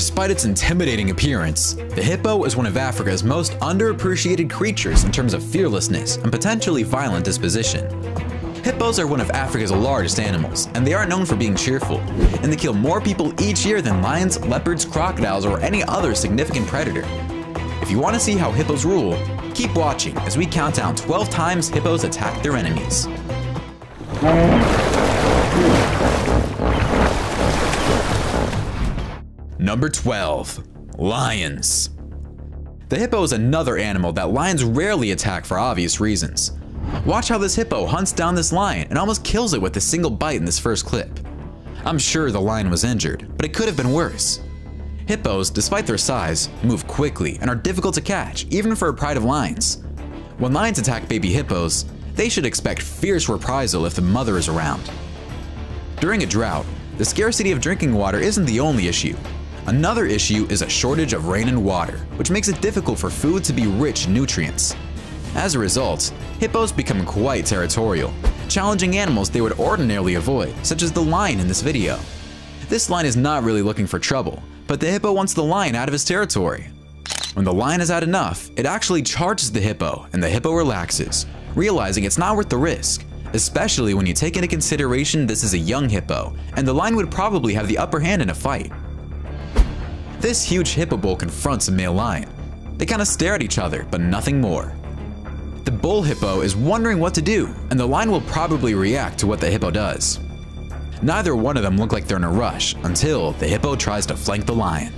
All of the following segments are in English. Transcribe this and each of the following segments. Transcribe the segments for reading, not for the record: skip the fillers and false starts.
Despite its intimidating appearance, the hippo is one of Africa's most underappreciated creatures in terms of fearlessness and potentially violent disposition. Hippos are one of Africa's largest animals, and they are known for being cheerful, and they kill more people each year than lions, leopards, crocodiles, or any other significant predator. If you want to see how hippos rule, keep watching as we count down 12 times hippos attack their enemies. Number 12. Lions. The hippo is another animal that lions rarely attack for obvious reasons. Watch how this hippo hunts down this lion and almost kills it with a single bite in this first clip. I'm sure the lion was injured, but it could have been worse. Hippos, despite their size, move quickly and are difficult to catch, even for a pride of lions. When lions attack baby hippos, they should expect fierce reprisal if the mother is around. During a drought, the scarcity of drinking water isn't the only issue. Another issue is a shortage of rain and water, which makes it difficult for food to be rich in nutrients. As a result, hippos become quite territorial, challenging animals they would ordinarily avoid, such as the lion in this video. This lion is not really looking for trouble, but the hippo wants the lion out of his territory. When the lion has had enough, it actually charges the hippo, and the hippo relaxes, realizing it's not worth the risk, especially when you take into consideration this is a young hippo, and the lion would probably have the upper hand in a fight. This huge hippo bull confronts a male lion. They kind of stare at each other, but nothing more. The bull hippo is wondering what to do, and the lion will probably react to what the hippo does. Neither one of them look like they're in a rush until the hippo tries to flank the lion.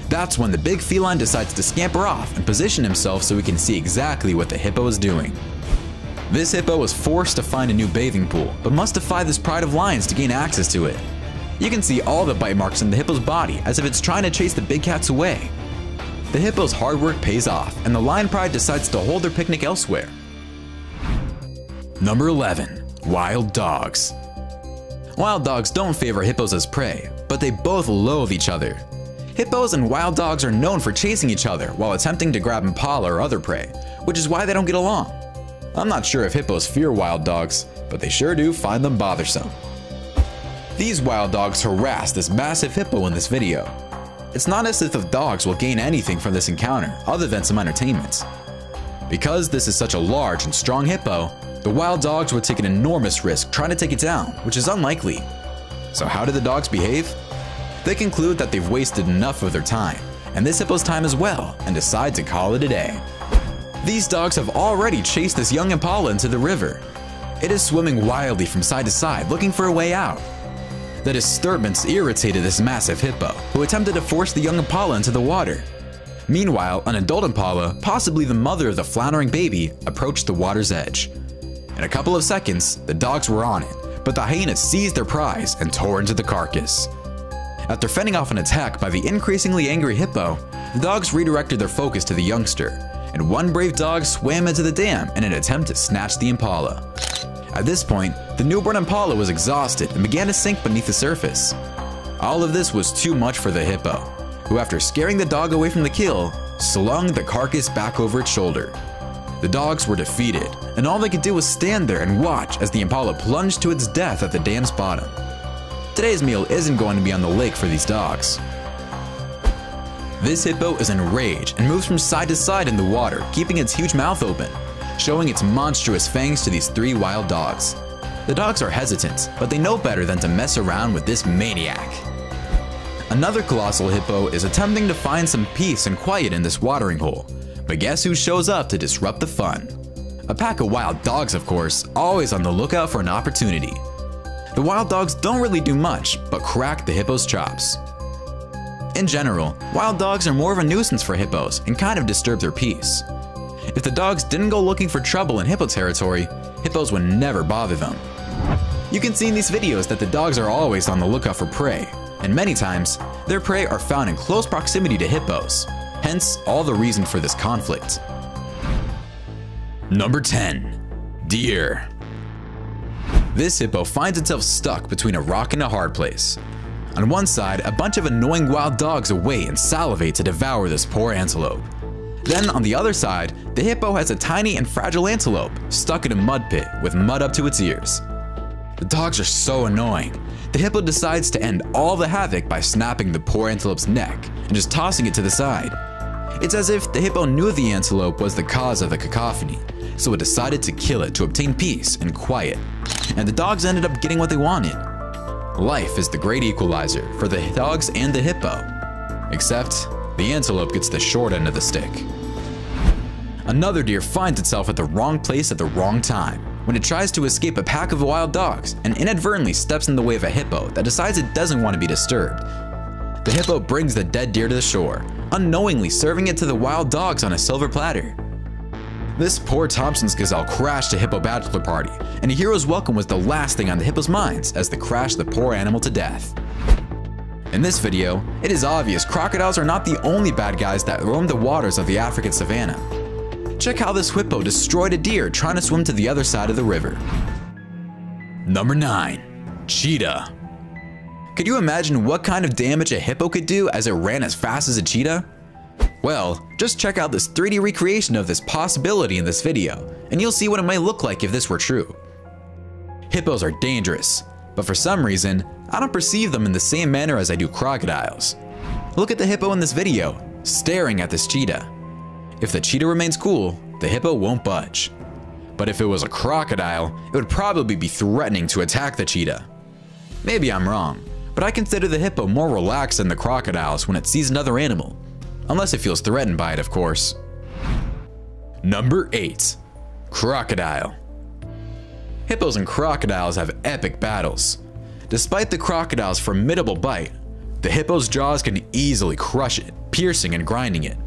That's when the big feline decides to scamper off and position himself so we can see exactly what the hippo is doing. This hippo was forced to find a new bathing pool, but must defy this pride of lions to gain access to it. You can see all the bite marks in the hippo's body as if it's trying to chase the big cats away. The hippo's hard work pays off, and the lion pride decides to hold their picnic elsewhere. Number 11. Wild dogs. Wild dogs don't favor hippos as prey, but they both loathe each other. Hippos and wild dogs are known for chasing each other while attempting to grab impala or other prey, which is why they don't get along. I'm not sure if hippos fear wild dogs, but they sure do find them bothersome. These wild dogs harass this massive hippo in this video. It's not as if the dogs will gain anything from this encounter other than some entertainment. Because this is such a large and strong hippo, the wild dogs would take an enormous risk trying to take it down, which is unlikely. So how do the dogs behave? They conclude that they've wasted enough of their time, and this hippo's time as well, and decide to call it a day. These dogs have already chased this young impala into the river. It is swimming wildly from side to side looking for a way out. The disturbance irritated this massive hippo, who attempted to force the young impala into the water. Meanwhile, an adult impala, possibly the mother of the floundering baby, approached the water's edge. In a couple of seconds, the dogs were on it, but the hyena seized their prize and tore into the carcass. After fending off an attack by the increasingly angry hippo, the dogs redirected their focus to the youngster, and one brave dog swam into the dam in an attempt to snatch the impala. At this point, the newborn impala was exhausted and began to sink beneath the surface. All of this was too much for the hippo, who after scaring the dog away from the kill, slung the carcass back over its shoulder. The dogs were defeated, and all they could do was stand there and watch as the impala plunged to its death at the dam's bottom. Today's meal isn't going to be on the lake for these dogs. This hippo is enraged and moves from side to side in the water, keeping its huge mouth open, showing its monstrous fangs to these three wild dogs. The dogs are hesitant, but they know better than to mess around with this maniac. Another colossal hippo is attempting to find some peace and quiet in this watering hole, but guess who shows up to disrupt the fun? A pack of wild dogs, of course, always on the lookout for an opportunity. The wild dogs don't really do much, but crack the hippo's chops. In general, wild dogs are more of a nuisance for hippos and kind of disturb their peace. If the dogs didn't go looking for trouble in hippo territory, hippos would never bother them. You can see in these videos that the dogs are always on the lookout for prey, and many times, their prey are found in close proximity to hippos, hence all the reason for this conflict. Number 10. Deer. This hippo finds itself stuck between a rock and a hard place. On one side, a bunch of annoying wild dogs await and salivate to devour this poor antelope. Then on the other side, the hippo has a tiny and fragile antelope stuck in a mud pit with mud up to its ears. The dogs are so annoying. The hippo decides to end all the havoc by snapping the poor antelope's neck and just tossing it to the side. It's as if the hippo knew the antelope was the cause of the cacophony, so it decided to kill it to obtain peace and quiet. And the dogs ended up getting what they wanted. Life is the great equalizer for the dogs and the hippo. Except, the antelope gets the short end of the stick. Another deer finds itself at the wrong place at the wrong time when it tries to escape a pack of wild dogs and inadvertently steps in the way of a hippo that decides it doesn't want to be disturbed. The hippo brings the dead deer to the shore, unknowingly serving it to the wild dogs on a silver platter. This poor Thompson's gazelle crashed a hippo bachelor party, and a hero's welcome was the last thing on the hippo's minds as they crashed the poor animal to death. In this video, it is obvious crocodiles are not the only bad guys that roam the waters of the African savanna. Check how this hippo destroyed a deer trying to swim to the other side of the river. Number 9. Cheetah. Could you imagine what kind of damage a hippo could do as it ran as fast as a cheetah? Well, just check out this 3D recreation of this possibility in this video, and you'll see what it might look like if this were true. Hippos are dangerous, but for some reason, I don't perceive them in the same manner as I do crocodiles. Look at the hippo in this video, staring at this cheetah. If the cheetah remains cool, the hippo won't budge. But if it was a crocodile, it would probably be threatening to attack the cheetah. Maybe I'm wrong, but I consider the hippo more relaxed than the crocodiles when it sees another animal. Unless it feels threatened by it, of course. Number 8. Crocodile. Hippos and crocodiles have epic battles. Despite the crocodile's formidable bite, the hippo's jaws can easily crush it, piercing and grinding it.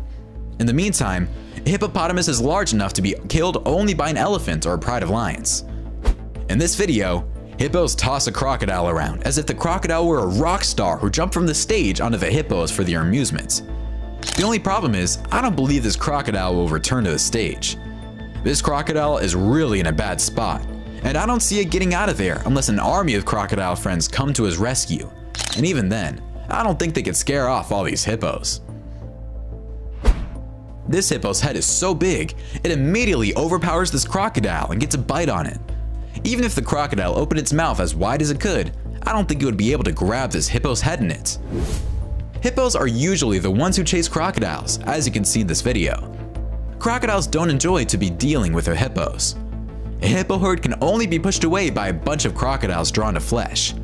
In the meantime, a hippopotamus is large enough to be killed only by an elephant or a pride of lions. In this video, hippos toss a crocodile around as if the crocodile were a rock star who jumped from the stage onto the hippos for their amusement. The only problem is, I don't believe this crocodile will return to the stage. This crocodile is really in a bad spot, and I don't see it getting out of there unless an army of crocodile friends come to his rescue. And even then, I don't think they could scare off all these hippos. This hippo's head is so big, it immediately overpowers this crocodile and gets a bite on it. Even if the crocodile opened its mouth as wide as it could, I don't think it would be able to grab this hippo's head in it. Hippos are usually the ones who chase crocodiles, as you can see in this video. Crocodiles don't enjoy to be dealing with their hippos. A hippo herd can only be pushed away by a bunch of crocodiles drawn to flesh.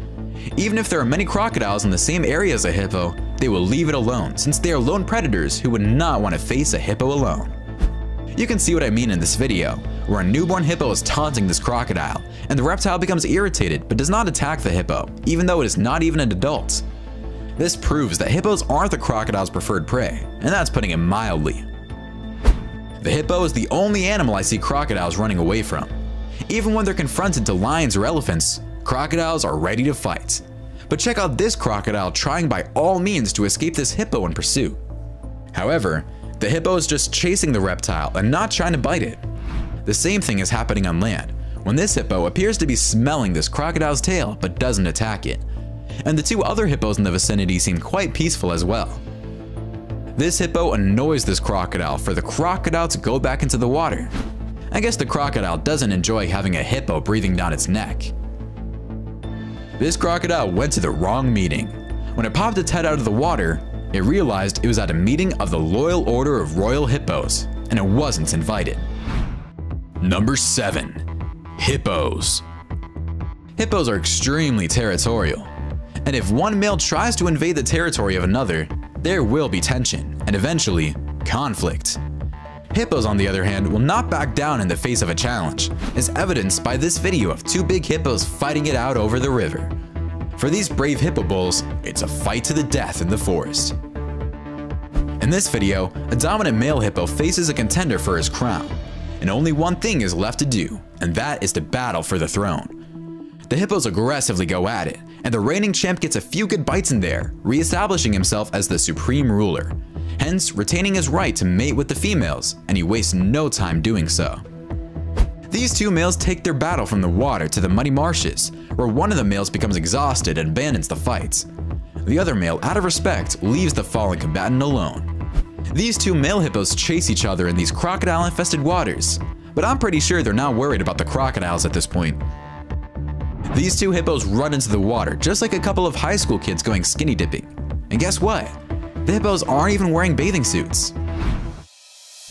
Even if there are many crocodiles in the same area as a hippo, they will leave it alone since they are lone predators who would not want to face a hippo alone. You can see what I mean in this video, where a newborn hippo is taunting this crocodile, and the reptile becomes irritated but does not attack the hippo, even though it is not even an adult. This proves that hippos aren't the crocodile's preferred prey, and that's putting it mildly. The hippo is the only animal I see crocodiles running away from. Even when they're confronted to lions or elephants, crocodiles are ready to fight. But check out this crocodile trying by all means to escape this hippo in pursuit. However, the hippo is just chasing the reptile and not trying to bite it. The same thing is happening on land, when this hippo appears to be smelling this crocodile's tail but doesn't attack it. And the two other hippos in the vicinity seem quite peaceful as well. This hippo annoys this crocodile for the crocodile to go back into the water. I guess the crocodile doesn't enjoy having a hippo breathing down its neck. This crocodile went to the wrong meeting. When it popped its head out of the water, it realized it was at a meeting of the Loyal Order of Royal Hippos, and it wasn't invited. Number 7. Hippos. Hippos are extremely territorial, and if one male tries to invade the territory of another, there will be tension, and eventually, conflict. Hippos, on the other hand, will not back down in the face of a challenge, as evidenced by this video of two big hippos fighting it out over the river. For these brave hippo bulls, it's a fight to the death in the forest. In this video, a dominant male hippo faces a contender for his crown, and only one thing is left to do, and that is to battle for the throne. The hippos aggressively go at it, and the reigning champ gets a few good bites in there, re-establishing himself as the supreme ruler, hence retaining his right to mate with the females, and he wastes no time doing so. These two males take their battle from the water to the muddy marshes, where one of the males becomes exhausted and abandons the fight. The other male, out of respect, leaves the fallen combatant alone. These two male hippos chase each other in these crocodile-infested waters, but I'm pretty sure they're not worried about the crocodiles at this point. These two hippos run into the water just like a couple of high school kids going skinny dipping. And guess what? The hippos aren't even wearing bathing suits.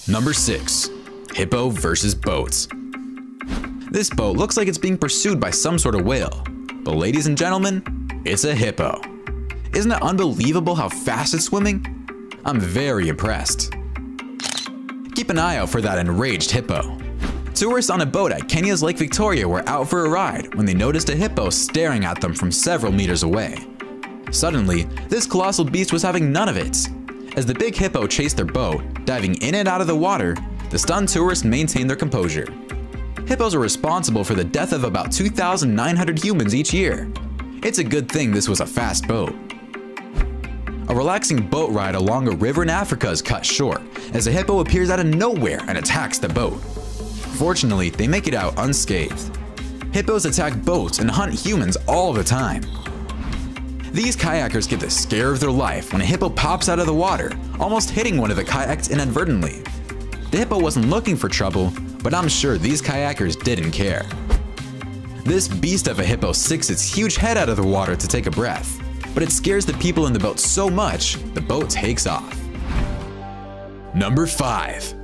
Number 6. Hippo versus boats. This boat looks like it's being pursued by some sort of whale. But ladies and gentlemen, it's a hippo. Isn't it unbelievable how fast it's swimming? I'm very impressed. Keep an eye out for that enraged hippo. Tourists on a boat at Kenya's Lake Victoria were out for a ride when they noticed a hippo staring at them from several meters away. Suddenly, this colossal beast was having none of it. As the big hippo chased their boat, diving in and out of the water, the stunned tourists maintained their composure. Hippos are responsible for the death of about 2,900 humans each year. It's a good thing this was a fast boat. A relaxing boat ride along a river in Africa is cut short as a hippo appears out of nowhere and attacks the boat. Fortunately, they make it out unscathed. Hippos attack boats and hunt humans all the time. These kayakers get the scare of their life when a hippo pops out of the water, almost hitting one of the kayaks inadvertently. The hippo wasn't looking for trouble, but I'm sure these kayakers didn't care. This beast of a hippo sticks its huge head out of the water to take a breath, but it scares the people in the boat so much, the boat takes off. Number 5.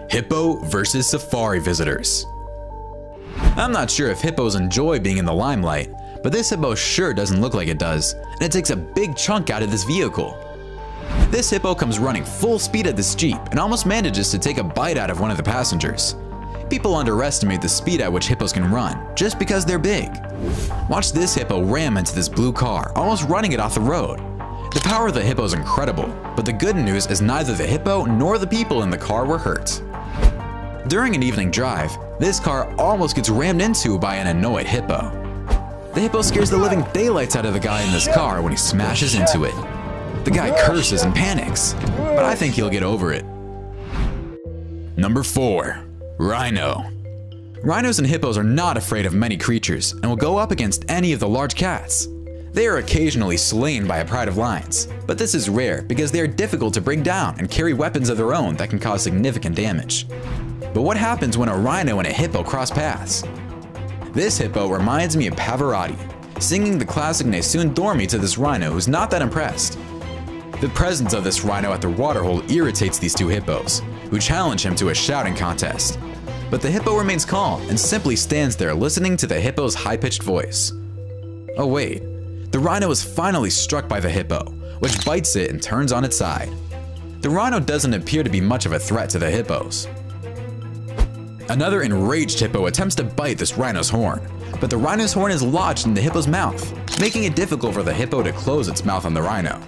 Hippo versus safari visitors. I'm not sure if hippos enjoy being in the limelight, but this hippo sure doesn't look like it does, and it takes a big chunk out of this vehicle. This hippo comes running full speed at this Jeep and almost manages to take a bite out of one of the passengers. People underestimate the speed at which hippos can run, just because they're big. Watch this hippo ram into this blue car, almost running it off the road. The power of the hippo is incredible, but the good news is neither the hippo nor the people in the car were hurt. During an evening drive, this car almost gets rammed into by an annoyed hippo. The hippo scares the living daylights out of the guy in this car when he smashes into it. The guy curses and panics, but I think he'll get over it. Number 4. Rhino. Rhinos and hippos are not afraid of many creatures and will go up against any of the large cats. They are occasionally slain by a pride of lions, but this is rare because they are difficult to bring down and carry weapons of their own that can cause significant damage. But what happens when a rhino and a hippo cross paths? This hippo reminds me of Pavarotti, singing the classic Nessun Dormi to this rhino who's not that impressed. The presence of this rhino at their waterhole irritates these two hippos, who challenge him to a shouting contest. But the hippo remains calm and simply stands there listening to the hippo's high-pitched voice. Oh wait, the rhino is finally struck by the hippo, which bites it and turns on its side. The rhino doesn't appear to be much of a threat to the hippos. Another enraged hippo attempts to bite this rhino's horn, but the rhino's horn is lodged in the hippo's mouth, making it difficult for the hippo to close its mouth on the rhino.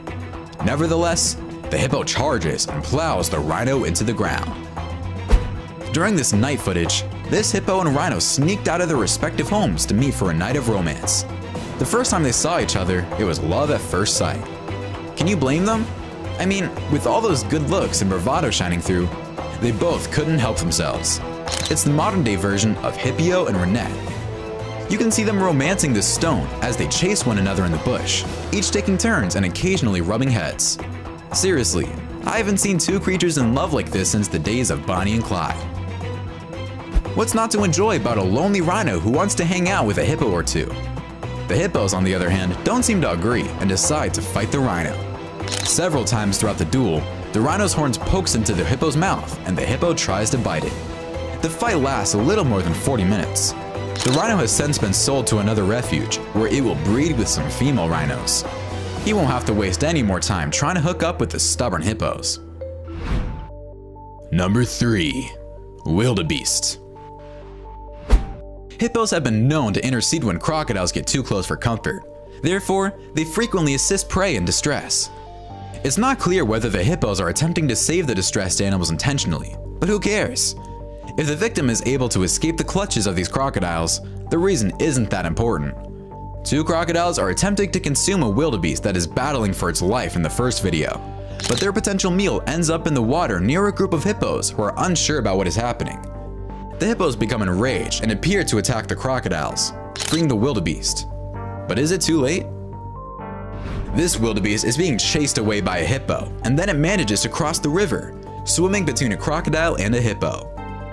Nevertheless, the hippo charges and plows the rhino into the ground. During this night footage, this hippo and rhino sneaked out of their respective homes to meet for a night of romance. The first time they saw each other, it was love at first sight. Can you blame them? I mean, with all those good looks and bravado shining through, they both couldn't help themselves. It's the modern day version of Hippio and Renette. You can see them romancing this stone as they chase one another in the bush, each taking turns and occasionally rubbing heads. Seriously, I haven't seen two creatures in love like this since the days of Bonnie and Clyde. What's not to enjoy about a lonely rhino who wants to hang out with a hippo or two? The hippos, on the other hand, don't seem to agree and decide to fight the rhino. Several times throughout the duel, the rhino's horns pokes into the hippo's mouth and the hippo tries to bite it. The fight lasts a little more than 40 minutes. The rhino has since been sold to another refuge, where it will breed with some female rhinos. He won't have to waste any more time trying to hook up with the stubborn hippos. Number 3. Wildebeest. Hippos have been known to intercede when crocodiles get too close for comfort. Therefore, they frequently assist prey in distress. It's not clear whether the hippos are attempting to save the distressed animals intentionally, but who cares? If the victim is able to escape the clutches of these crocodiles, the reason isn't that important. Two crocodiles are attempting to consume a wildebeest that is battling for its life in the first video, but their potential meal ends up in the water near a group of hippos who are unsure about what is happening. The hippos become enraged and appear to attack the crocodiles, freeing the wildebeest. But is it too late? This wildebeest is being chased away by a hippo, and then it manages to cross the river, swimming between a crocodile and a hippo.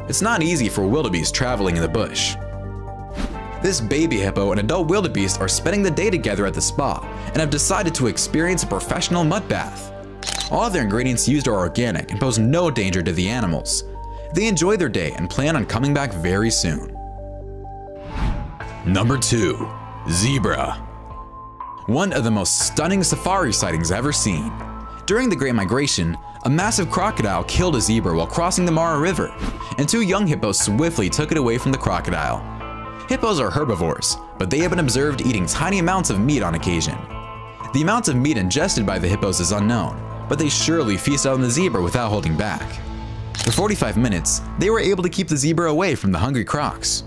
It's not easy for wildebeest traveling in the bush. This baby hippo and adult wildebeest are spending the day together at the spa and have decided to experience a professional mud bath. All of their ingredients used are organic and pose no danger to the animals. They enjoy their day and plan on coming back very soon. Number 2. Zebra. One of the most stunning safari sightings ever seen. During the Great Migration, a massive crocodile killed a zebra while crossing the Mara River, and 2 young hippos swiftly took it away from the crocodile. Hippos are herbivores, but they have been observed eating tiny amounts of meat on occasion. The amount of meat ingested by the hippos is unknown, but they surely feasted on the zebra without holding back. For 45 minutes, they were able to keep the zebra away from the hungry crocs.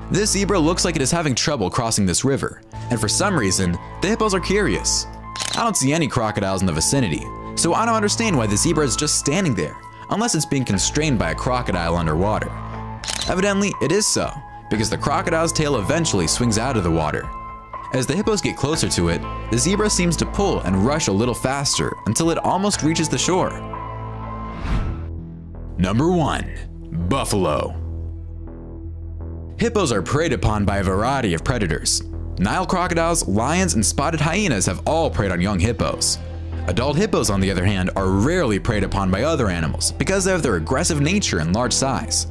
This zebra looks like it is having trouble crossing this river, and for some reason, the hippos are curious. I don't see any crocodiles in the vicinity, so I don't understand why the zebra is just standing there, unless it's being constrained by a crocodile underwater. Evidently, it is so, because the crocodile's tail eventually swings out of the water. As the hippos get closer to it, the zebra seems to pull and rush a little faster until it almost reaches the shore. Number 1. Buffalo. Hippos are preyed upon by a variety of predators. Nile crocodiles, lions, and spotted hyenas have all preyed on young hippos. Adult hippos, on the other hand, are rarely preyed upon by other animals because of their aggressive nature and large size.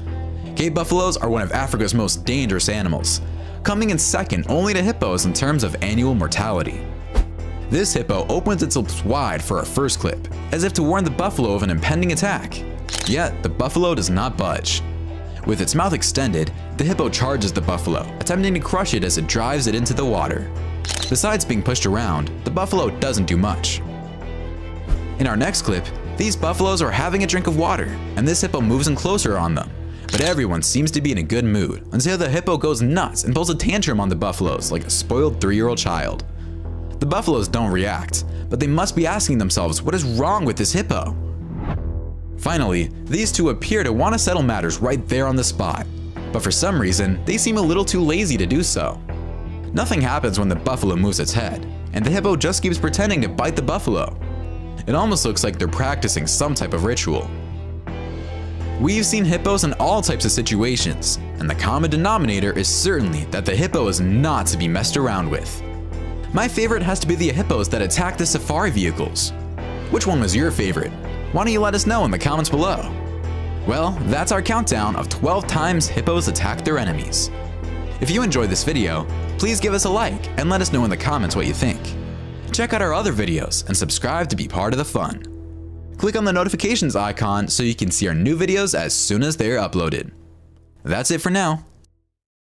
Cape buffaloes are one of Africa's most dangerous animals, coming in second only to hippos in terms of annual mortality. This hippo opens its lips wide for our first clip, as if to warn the buffalo of an impending attack. Yet, the buffalo does not budge. With its mouth extended, the hippo charges the buffalo, attempting to crush it as it drives it into the water. Besides being pushed around, the buffalo doesn't do much. In our next clip, these buffaloes are having a drink of water, and this hippo moves in closer on them. But everyone seems to be in a good mood until the hippo goes nuts and pulls a tantrum on the buffaloes like a spoiled 3-year-old child. The buffaloes don't react, but they must be asking themselves what is wrong with this hippo. Finally, these two appear to want to settle matters right there on the spot, but for some reason, they seem a little too lazy to do so. Nothing happens when the buffalo moves its head, and the hippo just keeps pretending to bite the buffalo. It almost looks like they're practicing some type of ritual. We've seen hippos in all types of situations, and the common denominator is certainly that the hippo is not to be messed around with. My favorite has to be the hippos that attack the safari vehicles. Which one was your favorite? Why don't you let us know in the comments below? Well, that's our countdown of 12 times hippos attack their enemies. If you enjoyed this video, please give us a like and let us know in the comments what you think. Check out our other videos and subscribe to be part of the fun. Click on the notifications icon so you can see our new videos as soon as they're uploaded. That's it for now.